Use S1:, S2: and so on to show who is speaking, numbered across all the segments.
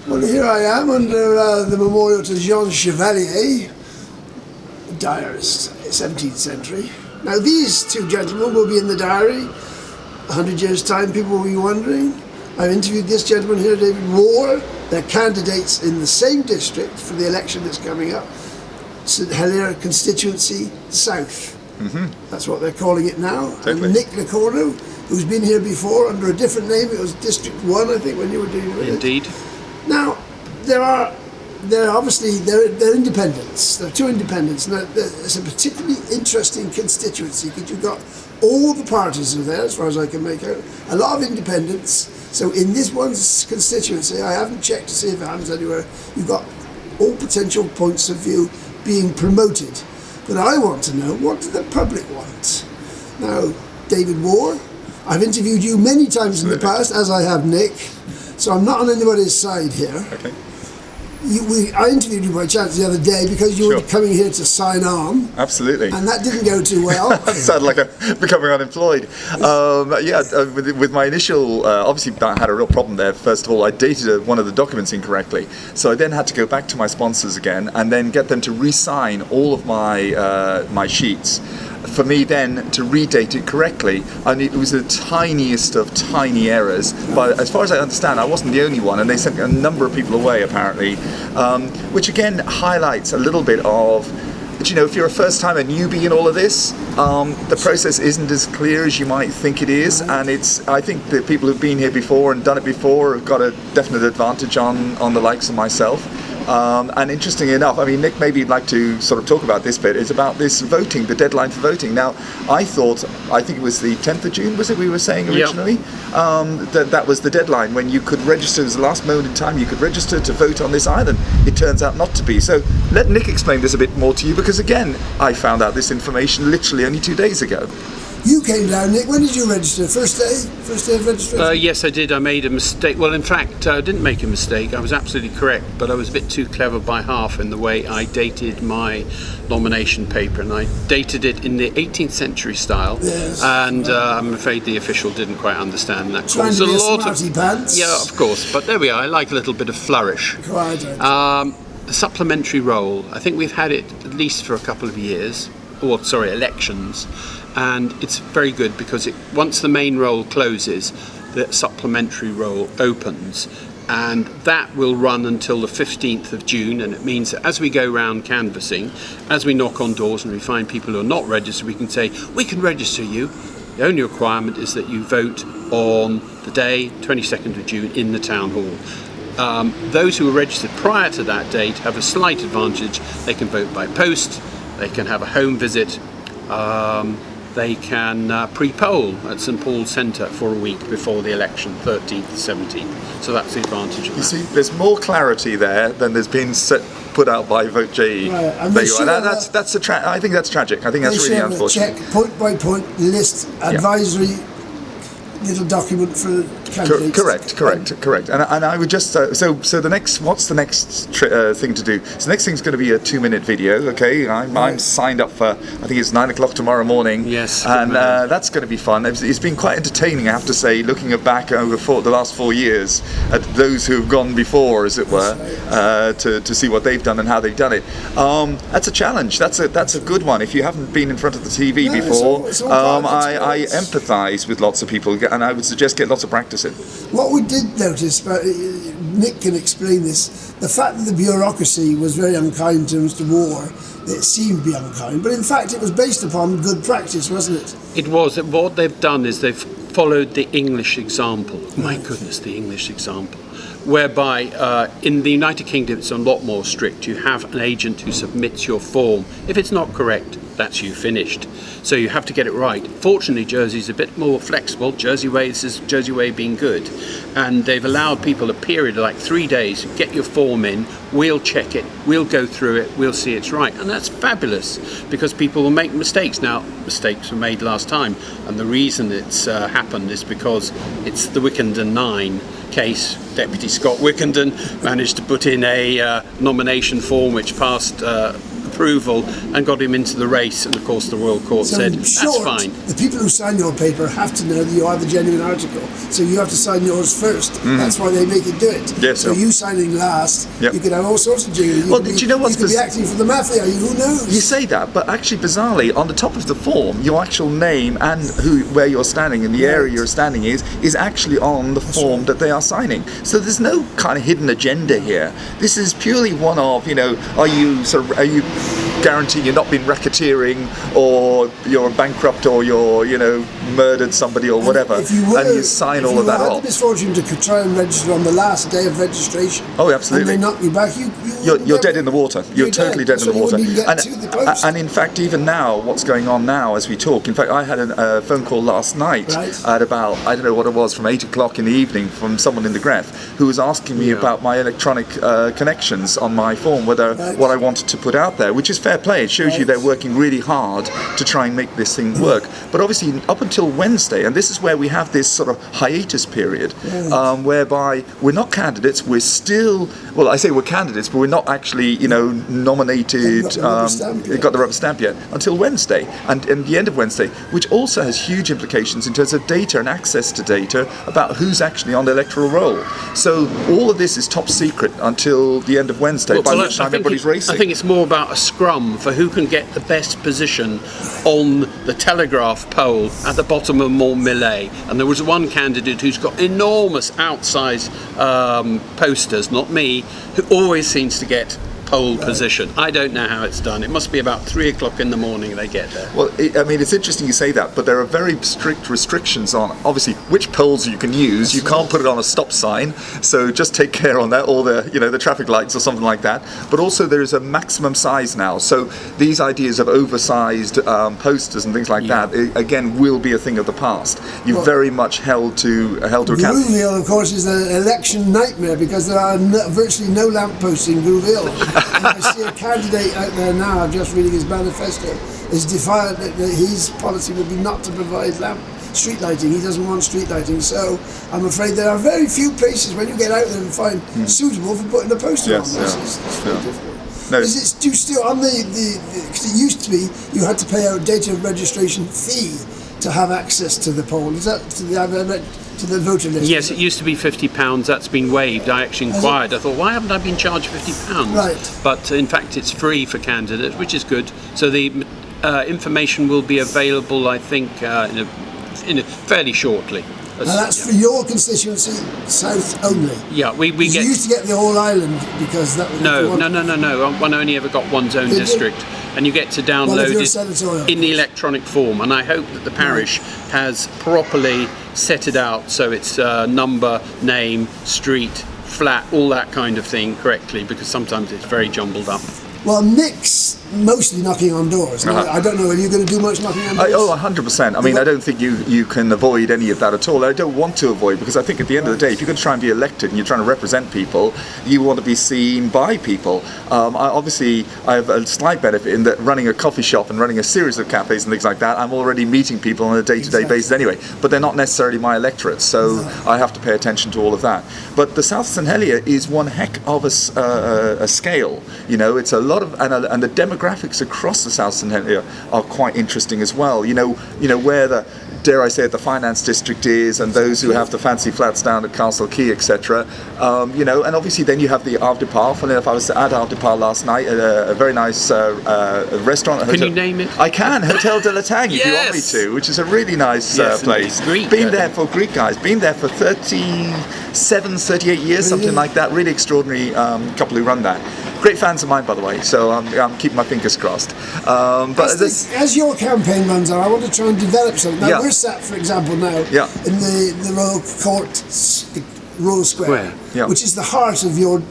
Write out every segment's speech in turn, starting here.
S1: Well, here I am under the memorial to Jean Chevalier, diarist, 17th century. Now these two gentlemen will be in the diary. 100 years' time, people will be wondering. I've interviewed this gentleman here, David Warr. They're candidates in the same district for the election that's coming up, St Helier constituency south. That's what they're calling it now.
S2: Totally.
S1: And Nick Cornu, who's been here before under a different name. It was District 1, I think, when you were dealing with it.
S3: Indeed.
S1: Now, they're independents. There are two independents. Now, it's a particularly interesting constituency because you've got all the parties are there, as far as I can make out. A lot of independents. So in this one constituency, I haven't checked to see if it happens anywhere, you've got all potential points of view being promoted. But I want to know, what do the public want? Now, David Warr, I've interviewed you many times in the past, as I have Nick, so I'm not on anybody's side here.
S2: Okay.
S1: I interviewed you by chance the other day because you were coming here to sign on.
S2: Absolutely.
S1: And that didn't go too well.
S2: It sounded like I'm becoming unemployed. With my initial, obviously I had a real problem there. First of all, I dated one of the documents incorrectly. So I then had to go back to my sponsors again and then get them to re-sign all of my my sheets. For me then to redate it correctly, it was the tiniest of tiny errors, but as far as I understand I wasn't the only one, and they sent a number of people away apparently, which again highlights a little bit of, you know, if you're a first-timer newbie in all of this, the process isn't as clear as you might think it is, and I think the people who've been here before and done it before have got a definite advantage on the likes of myself. And interestingly enough, I mean, Nick, maybe you'd like to sort of talk about this bit, is about this voting, the deadline for voting. Now, I think it was the 10th of June, was it we were saying originally? That was the deadline when you could register, it was the last moment in time you could register to vote on this island. It turns out not to be. So let Nick explain this a bit more to you, because again, I found out this information literally only 2 days ago.
S1: You came down, Nick. When did you register? First day of registration?
S3: Yes, I did. I made a mistake. Well, in fact, I didn't make a mistake. I was absolutely correct, but I was a bit too clever by half in the way I dated my nomination paper, and I dated it in the 18th century style.
S1: Yes.
S3: And I'm afraid the official didn't quite understand that.
S1: Trying to be a smarty pants.
S3: Yeah, of course. But there we are. I like a little bit of flourish.
S1: Quite.
S3: The supplementary roll. I think we've had it at least for a couple of years. Elections. And it's very good because once the main roll closes, the supplementary roll opens, and that will run until the 15th of June, and it means that as we go round canvassing, as we knock on doors and we find people who are not registered, we can say, we can register you. The only requirement is that you vote on the day, 22nd of June, in the town hall. Those who are registered prior to that date have a slight advantage. They can vote by post, they can have a home visit, they can pre-poll at St Paul's Centre for a week before the election, 13th, 17th. So that's the advantage of that.
S2: You see, there's more clarity there than there's been put out by Vote JE.
S1: Right.
S2: There you are. I think that's tragic. I think that's really unfortunate.
S1: Check point by point list advisory little document for candidates.
S2: Correct. And I would just so the next, what's the next thing to do? So the next thing's going to be a 2-minute video. Okay, I'm signed up for, I think it's 9 o'clock tomorrow morning.
S3: Yes,
S2: and that's going to be fun. It's been quite entertaining, I have to say, looking back over the last 4 years at those who have gone before, as it were, to see what they've done and how they've done it. That's a challenge. That's a good one. If you haven't been in front of the TV before, I empathise with lots of people, and I would suggest get lots of practice in.
S1: What we did notice, but Nick can explain this, the fact that the bureaucracy was very unkind to Mr. Warr, it seemed to be unkind, but in fact it was based upon good practice, wasn't it?
S3: It was. What they've done is they've followed the English example. My goodness, the English example. Whereby in the United Kingdom it's a lot more strict. You have an agent who submits your form. If it's not correct, that's you finished. So you have to get it right. Fortunately, Jersey's a bit more flexible. Jersey Way, this is Jersey Way being good. And they've allowed people a period of like 3 days, get your form in, we'll check it, we'll go through it, we'll see it's right. And that's fabulous because people will make mistakes. Now, mistakes were made last time. And the reason it's happened is because it's the Wickenden 9 case. Deputy Scott Wickenden managed to put in a nomination form which passed approval and got him into the race. And of course, the Royal Court
S1: So
S3: said
S1: in
S3: that's
S1: short,
S3: fine.
S1: the people who sign your paper have to know that you are the genuine article. So you have to sign yours first. That's why they make you do it.
S2: Yes,
S1: so
S2: sure.
S1: you signing last,
S2: Yep.
S1: you could have all sorts of jiggling.
S2: Well, do you know what's
S1: You could be
S2: biz-
S1: acting for the mafia. Who knows?
S2: You say that, but actually, bizarrely, on the top of the form, your actual name and where you're standing and the area you're standing is actually on the form that they are signing. So there's no kind of hidden agenda here. This is purely one of, are you guaranteeing you're not been racketeering, or you're bankrupt, or you're murdered somebody or whatever,
S1: If you were,
S2: and you sign all of that
S1: If you had
S2: off.
S1: the misfortune to try and register on the last day of registration,
S2: Oh, absolutely.
S1: and they knock you back,
S2: You're dead in the water. You're totally dead in the
S1: So you
S2: water.
S1: wouldn't even get to the post.
S2: And in fact, even now, what's going on now as we talk, in fact, I had a phone call last night
S1: Right.
S2: at about, I don't know what it was, from 8 o'clock in the evening from someone in the Gref who was asking me about my electronic connections on my form, whether what I wanted to put out there, which is fair play. It shows you they're working really hard to try and make this thing work. But obviously, up until Wednesday, and this is where we have this sort of hiatus period, whereby we're not candidates, we're still, well, I say we're candidates, but we're not actually, nominated, got the rubber stamp yet, until Wednesday, and the end of Wednesday, which also has huge implications in terms of data and access to data about who's actually on the electoral roll. So all of this is top secret until the end of Wednesday, by which time everybody's racing.
S3: I think it's more about a scrum for who can get the best position on the telegraph pole at the bottom of Mont Millet. And there was one candidate who's got enormous outsized posters, not me, who always seems to get pole position. I don't know how it's done. It must be about 3 o'clock in the morning they get there.
S2: Well, it's interesting you say that, but there are very strict restrictions on, obviously, which poles you can use. You can't put it on a stop sign, so just take care on that, or the traffic lights or something like that. But also there is a maximum size now, so these ideas of oversized posters and things like that, again, will be a thing of the past. You're very much held to account.
S1: Grooville, of course, is an election nightmare because there are virtually no lampposts in Grooville. And I see a candidate out there now, I'm just reading his manifesto, is defiant that his policy would be not to provide street lighting. He doesn't want street lighting. So I'm afraid there are very few places when you get out there and find suitable for putting a poster on. It's very difficult.
S2: No.
S1: Is it, do you still, on because it used to be you had to pay a data registration fee to have access to the poll. Is that to the voter list?
S3: Yes, it used to be £50. That's been waived. I actually inquired. I thought, why haven't I been charged £50?
S1: Right.
S3: But in fact, it's free for candidates, which is good. So the information will be available, I think, in a fairly shortly.
S1: Now that's for your constituency, South only.
S3: Yeah, we
S1: You
S3: get.
S1: used to get the whole island because that was
S3: No. One only ever got one's own district, and you get to download
S1: you're
S3: it
S1: senatorial.
S3: in the electronic form. And I hope that the parish has properly set it out so it's number, name, street, flat, all that kind of thing correctly, because sometimes it's very jumbled up.
S1: Well, Nick's mostly knocking on doors. Now, I don't know, are you going to do much knocking on doors?
S2: 100%. I mean, I don't think you can avoid any of that at all. I don't want to avoid, because I think at the end of the day, if you're going to try and be elected and you're trying to represent people, you want to be seen by people. I have a slight benefit in that running a coffee shop and running a series of cafes and things like that, I'm already meeting people on a day-to-day basis anyway, but they're not necessarily my electorate, so I have to pay attention to all of that. But the South St Helier is one heck of a scale. It's a lot of, and the demographics across the South St Helier are quite interesting as well. Where the, dare I say it, the finance district is, and those who have the fancy flats down at Castle Quay, etc. And obviously then you have the Havre de Par. Funny enough, I was at Havre de Par last night at a very nice restaurant.
S3: Can you name it?
S2: I can. Hotel de la Tagne, if you want me to, which is a really nice place.
S3: Greek,
S2: been there for Greek guys. Been there for 37, 38 years, something like that. Really extraordinary couple who run that. Great fans of mine, by the way, so I'm keeping my fingers crossed.
S1: As your campaign runs on, I want to try and develop something. Now, we're sat, for example, now in the Royal Court, Royal Square, which is the heart of your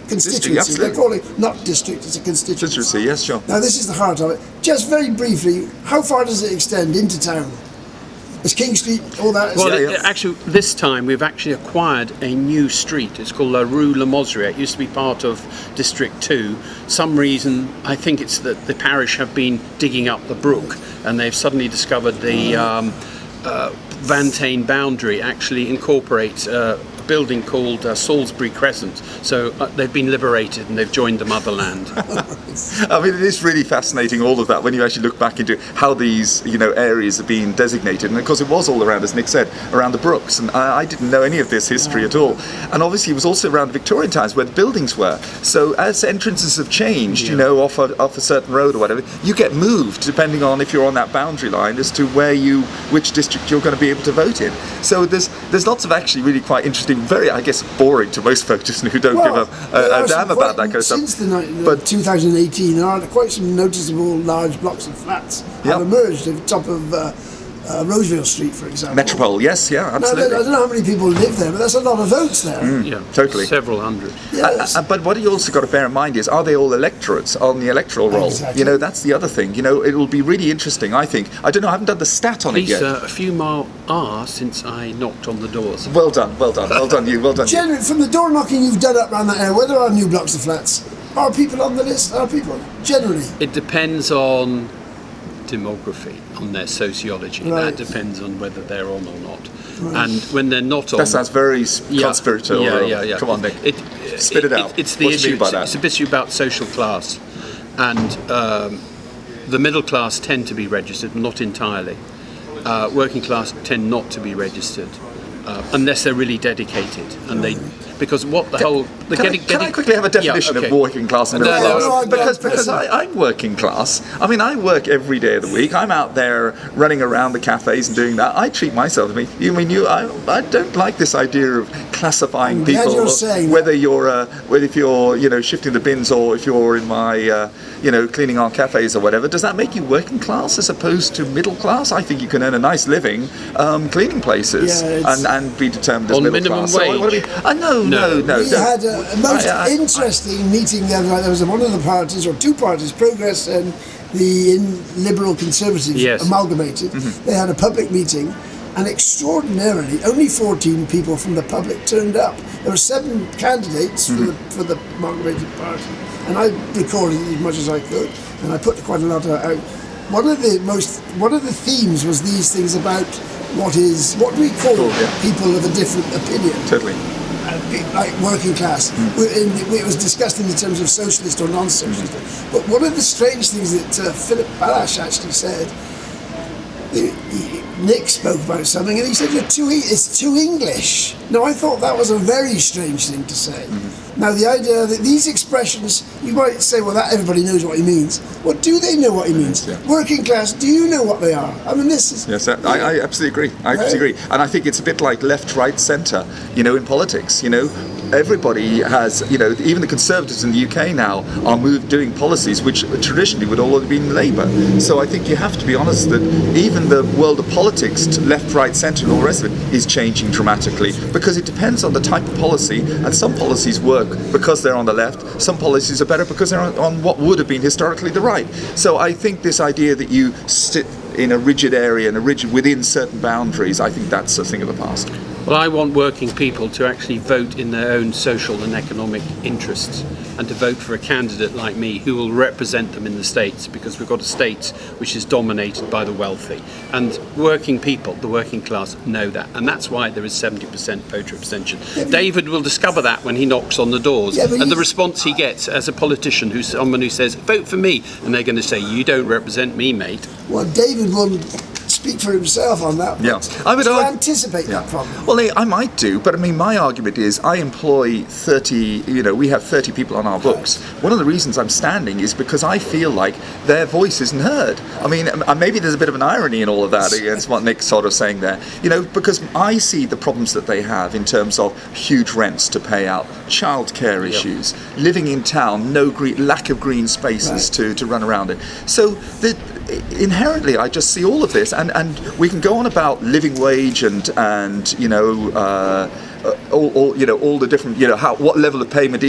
S1: constituency. They're calling not district, it's a constituency.
S2: Yes, sure.
S1: Now, this is the heart of it. Just very briefly, how far does it extend into town? Is King Street, all that?
S3: Actually, this time we've actually acquired a new street. It's called La Rue Le Mosrier. It used to be part of District 2. Some reason, I think it's that the parish have been digging up the brook, and they've suddenly discovered the Vantane boundary actually incorporates building called Salisbury Crescent. So they've been liberated and they've joined the motherland.
S2: I mean, it is really fascinating, all of that, when you actually look back into how these, areas are being designated. And of course, it was all around, as Nick said, around the brooks. And I didn't know any of this history at all. And obviously, it was also around Victorian times where the buildings were. So as entrances have changed, off a certain road or whatever, you get moved depending on if you're on that boundary line as to which district you're going to be able to vote in. So there's lots of actually really quite interesting, very, I guess, boring to most folks who don't give a damn about that kind of stuff.
S1: Since the 2018, there are quite some noticeable large blocks of flats have emerged at the top of Roseville Street, for example.
S2: Metropole, yes, yeah, absolutely.
S1: Now, I don't know how many people live there, but that's a lot of votes there.
S3: Yeah,
S2: totally.
S3: Several hundred.
S1: Yes.
S2: But what you also got to bear in mind is, are they all electorates on the electoral roll?
S1: Exactly.
S2: That's the other thing. It will be really interesting, I think. I don't know, I haven't done the stat on it yet.
S3: A few more are since I knocked on the doors.
S2: Well done you.
S1: Generally, from the door knocking you've done up around that area, where there are new blocks of flats, are people on the list? Are people? Generally.
S3: It depends on demography, on their sociology.
S1: Right.
S3: That depends on whether they're on or not. Right. And when they're not on,
S2: That sounds very conspiratorial.
S3: Yeah.
S2: Come on, Nick. Spit it out.
S3: It's the
S2: What do
S3: issue.
S2: you mean by that?
S3: It's an issue about social class, and the middle class tend to be registered, not entirely. Working class tend not to be registered unless they're really dedicated, and because what the whole
S2: Can I quickly have a definition of working class and middle class? Because I'm working class. I mean, I work every day of the week. I'm out there running around the cafes and doing that. I treat myself. I don't like this idea of classifying people.
S1: You're saying
S2: whether if you're shifting the bins or if you're in my cleaning our cafes or whatever. Does that make you working class as opposed to middle class? I think you can earn a nice living cleaning places and be determined as
S3: on
S2: middle
S3: minimum
S2: class.
S3: wage.
S2: No.
S1: We had a most interesting meeting the other night. There was one of the parties, or two parties, Progress and the Liberal Conservatives, amalgamated. Mm-hmm. They had a public meeting, and extraordinarily, only 14 people from the public turned up. There were 7 candidates for the amalgamated party, and I recorded as much as I could, and I put quite a lot out. One of the themes was these things about what do we call people of a different opinion.
S2: Totally.
S1: Like working class. It was discussed in the terms of socialist or non-socialist. But one of the strange things that Philip Balash actually said, Nick spoke about something, and he said, it's too English. Now, I thought that was a very strange thing to say. Now, the idea that these expressions, you might say, well, that everybody knows what he means. Well, do they know what he means?
S2: Yeah.
S1: Working class, do you know what they are? I mean, this is...
S2: Yes, I absolutely agree. I absolutely agree. And I think it's a bit like left, right, centre, in politics, Everybody has, even the Conservatives in the UK now are doing policies which traditionally would all have been Labour. So I think you have to be honest that even the world of politics, left, right, centre and all the rest of it, is changing dramatically because it depends on the type of policy, and some policies work because they're on the left, some policies are better because they're on what would have been historically the right. So I think this idea that you sit in a rigid area and within certain boundaries, I think that's a thing of the past.
S3: Well, I want working people to actually vote in their own social and economic interests, and to vote for a candidate like me who will represent them in the States, because we've got a state which is dominated by the wealthy. And working people, the working class, know that. And that's why there is 70% voter abstention. David will discover that when he knocks on the doors. And the response he gets as a politician, who's someone who says, vote for me, and they're going to say, you don't represent me, mate.
S1: Well, David will speak for himself on that.
S2: Yeah, I would
S1: anticipate that problem.
S2: Well, I might do, but I mean, my argument is I employ 30. We have 30 people on our books. One of the reasons I'm standing is because I feel like their voice isn't heard. I mean, maybe there's a bit of an irony in all of that against what Nick's sort of saying there. Because I see the problems that they have in terms of huge rents to pay out, childcare issues, living in town, lack of green spaces to run around it. So inherently, I just see all of this, and we can go on about living wage and all the different what level of payment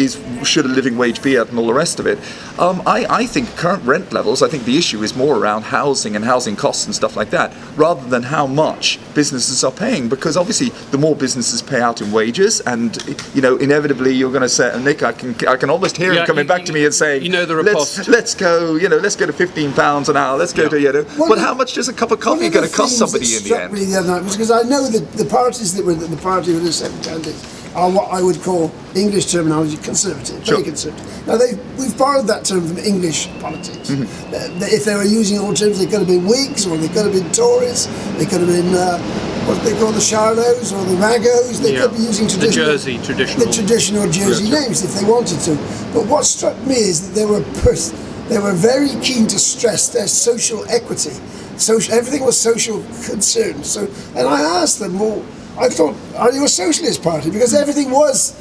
S2: should a living wage be at and all the rest of it. I think current rent levels. I think the issue is more around housing and housing costs and stuff like that, rather than how much businesses are paying. Because obviously, the more businesses pay out in wages, and inevitably you're going to say, and Nick, I can almost hear him coming back to me and saying, let's go to £15 an hour. Let's go to But how much does a cup of coffee going to cost somebody in the end?
S1: Me the other night was because I know that the parties that were the party with the 7 candidates are what I would call English terminology conservative, very conservative. Now we've borrowed that term from English politics. If they were using old terms, they could have been Whigs, or they could have been Tories, they could have been what they call the Charlots or the Magos. They could be using traditional Jersey names if they wanted to. But what struck me is that they were very keen to stress their social equity. Everything was social concern. And I asked them, well, I thought, are you a socialist party? Because everything was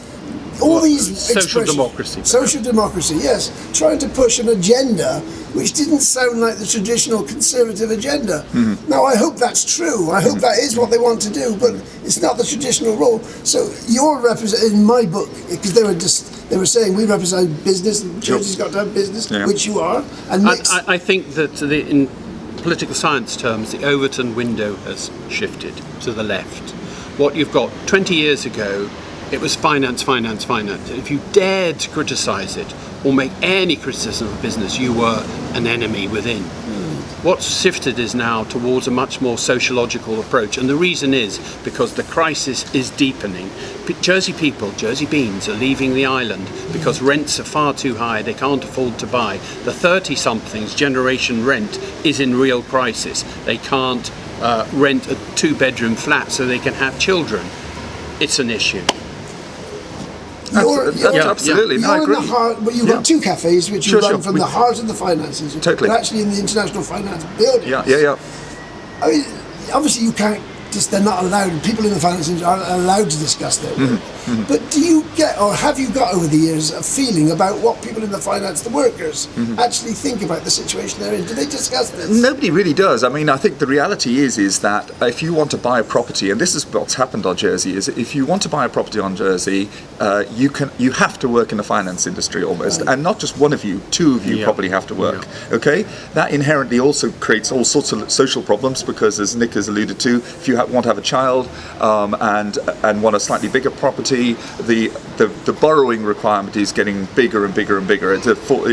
S1: these
S3: social democracy.
S1: Social democracy, yes. Trying to push an agenda which didn't sound like the traditional conservative agenda. Now, I hope that's true. I hope that is what they want to do, but it's not the traditional role. So you're in my book, because they were saying we represent business, and Jersey's got to have business, which you are. And
S3: I think that in political science terms, the Overton window has shifted to the left. What you've got 20 years ago, it was finance, finance, finance. If you dared to criticise it or make any criticism of business, you were an enemy within. What's shifted is now towards a much more sociological approach, and the reason is because the crisis is deepening. Jersey people, Jersey beans, are leaving the island because rents are far too high, they can't afford to buy. The 30-somethings generation rent is in real crisis. They can't rent a 2-bedroom flat so they can have children. It's an issue.
S2: Absolutely. No, I agree.
S1: But you've got 2 cafes which you run from the heart of the finances.
S2: Totally.
S1: They're actually in the International Finance Building.
S2: Yeah.
S1: I mean, obviously you can't they're not allowed, people in the finance industry aren't allowed to discuss their work. But do you get, or have you got over the years, a feeling about what people in the finance, the workers, actually think about the situation they're in? Do they discuss this?
S2: Nobody really does. I mean, I think the reality is that if you want to buy a property, and this is what's happened on Jersey, is if you want to buy a property on Jersey, you have to work in the finance industry almost, and not just one of you, 2 of you probably have to work. Okay, that inherently also creates all sorts of social problems because, as Nick has alluded to, if you want to have a child and want a slightly bigger property, the borrowing requirement is getting bigger and bigger and bigger.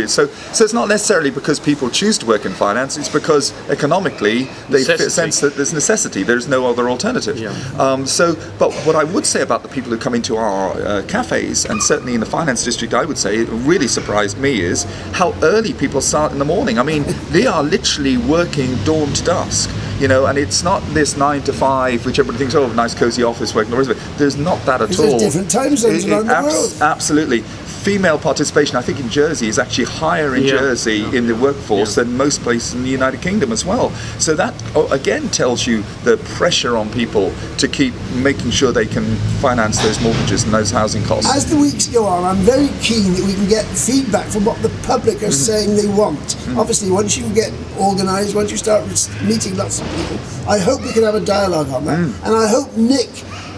S2: So it's not necessarily because people choose to work in finance, it's because economically they sense that there's necessity, there's no other alternative. But what I would say about the people who come into our cafes, and certainly in the finance district, I would say it really surprised me, is how early people start in the morning. I mean, they are literally working dawn to dusk. And it's not this 9 to 5, which everybody thinks, oh, nice cozy office work and the rest of it. There's not that at all.
S1: There's different time zones around the world.
S2: Absolutely. Female participation, I think, in Jersey is actually higher in Jersey in the workforce than most places in the United Kingdom as well. So that, again, tells you the pressure on people to keep making sure they can finance those mortgages and those housing costs.
S1: As the weeks go on, I'm very keen that we can get feedback from what the public are saying they want. Obviously, once you get organised, once you start meeting lots of people, I hope we can have a dialogue on that. And I hope Nick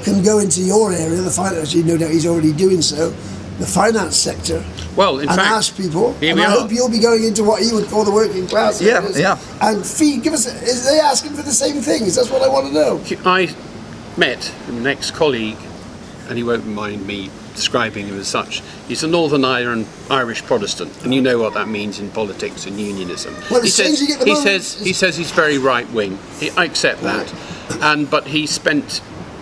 S1: can go into your area, the finance, no doubt he's already doing so, the finance sector.
S3: Well, in fact,
S1: ask people.
S3: Here
S1: and I hope you'll be going into what he would call the working class areas. And give us. Is they asking for the same things? That's what I want to know.
S3: I met an ex-colleague, and he won't mind me describing him as such. He's a Northern Ireland Irish Protestant, and you know what that means in politics and unionism.
S1: Well,
S3: he says he's very right wing. I accept that, but he spent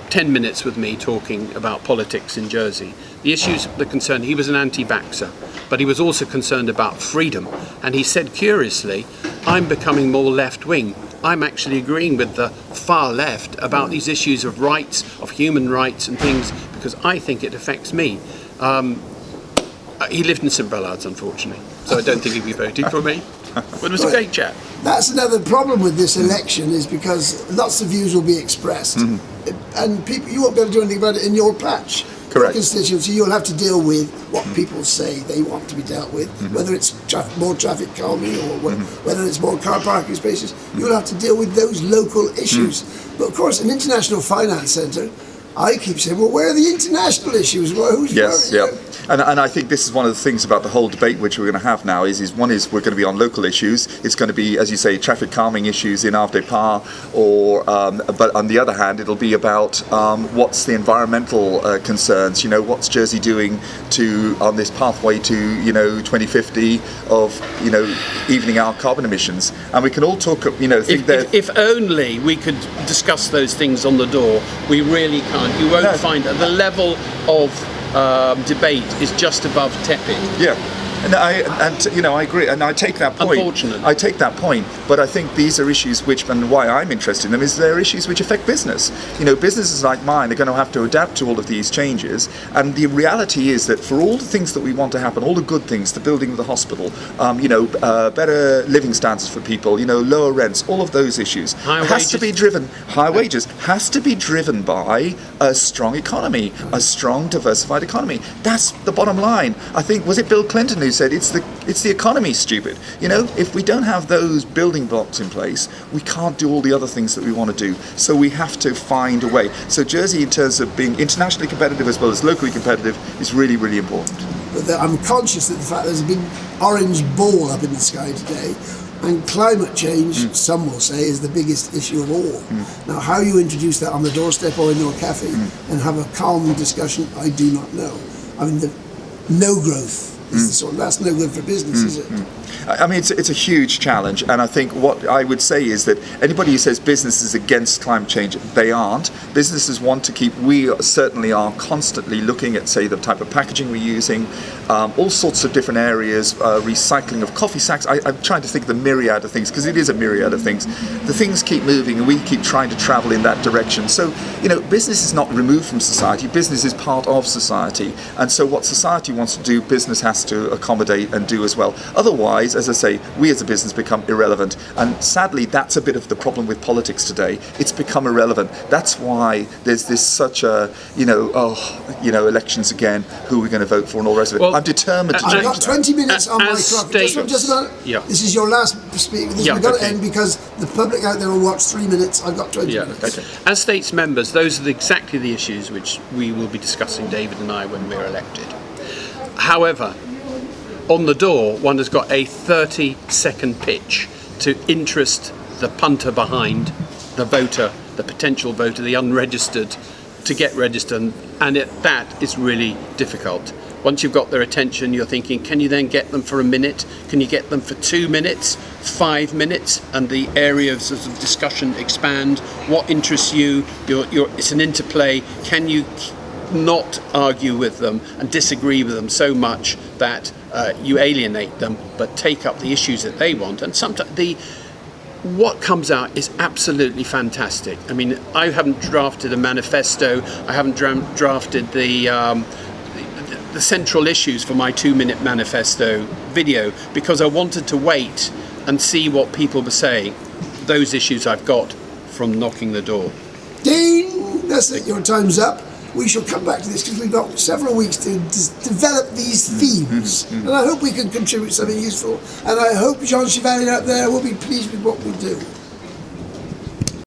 S3: 10 minutes with me talking about politics in Jersey. The issues that concerned, he was an anti-vaxxer, but he was also concerned about freedom. And he said, curiously, I'm becoming more left-wing. I'm actually agreeing with the far left about these issues of rights, of human rights and things, because I think it affects me. He lived in St Brelade's, unfortunately, so I don't think he'd be voting for me. But it was a great chat.
S1: That's another problem with this election, is because lots of views will be expressed, and people, you won't be able to do anything about it in your patch.
S2: Correct.
S1: Your constituency, you'll have to deal with what people say they want to be dealt with, whether it's more traffic calming or whether it's more car parking spaces. You'll have to deal with those local issues. But of course, an international finance centre, I keep saying, well, where are the international issues? Well,
S2: And I think this is one of the things about the whole debate which we're going to have now is one is we're going to be on local issues. It's going to be, as you say, traffic calming issues in Havre des Pas, or but on the other hand, it'll be about what's the environmental concerns. What's Jersey doing on this pathway to 2050 of evening our carbon emissions, and we can all talk.
S3: If only we could discuss those things on the door. We really can't. You won't find at the level of debate is just above tepid.
S2: Yeah. And I agree, and I take that point.
S3: Unfortunately.
S2: I take that point, but I think these are issues and why I'm interested in them is they're issues which affect business. Businesses like mine are going to have to adapt to all of these changes, and the reality is that for all the things that we want to happen, all the good things, the building of the hospital, better living standards for people, lower rents, all of those issues high wages has to be driven by a strong economy, a strong diversified economy. That's the bottom line. I think, was it Bill Clinton who said it's the economy, stupid. If we don't have those building blocks in place, we can't do all the other things that we want to do. So we have to find a way. So Jersey, in terms of being internationally competitive as well as locally competitive, is really, really important.
S1: But I'm conscious that the fact there's a big orange ball up in the sky today, and climate change, some will say, is the biggest issue of all. Now, how you introduce that on the doorstep or in your cafe and have a calm discussion, I do not know. I mean, the no growth. That's no good for business, is it?
S2: I mean, it's a huge challenge, and I think what I would say is that anybody who says business is against climate change, they aren't. Businesses want to we certainly are constantly looking at, say, the type of packaging we're using, all sorts of different areas, recycling of coffee sacks. I'm trying to think of the myriad of things, because it is a myriad of things. The things keep moving, and we keep trying to travel in that direction. So, business is not removed from society. Business is part of society, and so what society wants to do, business has to accommodate and do as well. Otherwise, as I say, we as a business become irrelevant, and sadly that's a bit of the problem with politics today. It's become irrelevant. That's why there's this such a elections again, who we're going to vote for and all the rest of it. Well, I'm determined to change
S1: I've got 20 minutes on my clock. Just about.
S3: Yeah.
S1: This is your last speak. We've got to end because the public out there will watch 3 minutes. I've got 20 minutes.
S3: Okay. As states members, those are exactly the issues which we will be discussing, David and I, when we're elected. However, on the door, one has got a 30-second pitch to interest the punter behind, the voter, the potential voter, the unregistered, to get registered, and that is really difficult. Once you've got their attention, you're thinking, can you then get them for a minute? Can you get them for 2 minutes, 5 minutes? And the areas of discussion expand. What interests you? It's an interplay. Can you not argue with them and disagree with them so much that you alienate them, but take up the issues that they want? And sometimes what comes out is absolutely fantastic. I mean, I haven't drafted a manifesto. I haven't drafted the central issues for my 2-minute manifesto video because I wanted to wait and see what people were saying. Those issues I've got from knocking the door.
S1: Dean, that's it. Your time's up. We shall come back to this because we've got several weeks to develop these themes. And I hope we can contribute something useful. And I hope Jean Chevalier out there will be pleased with what we do.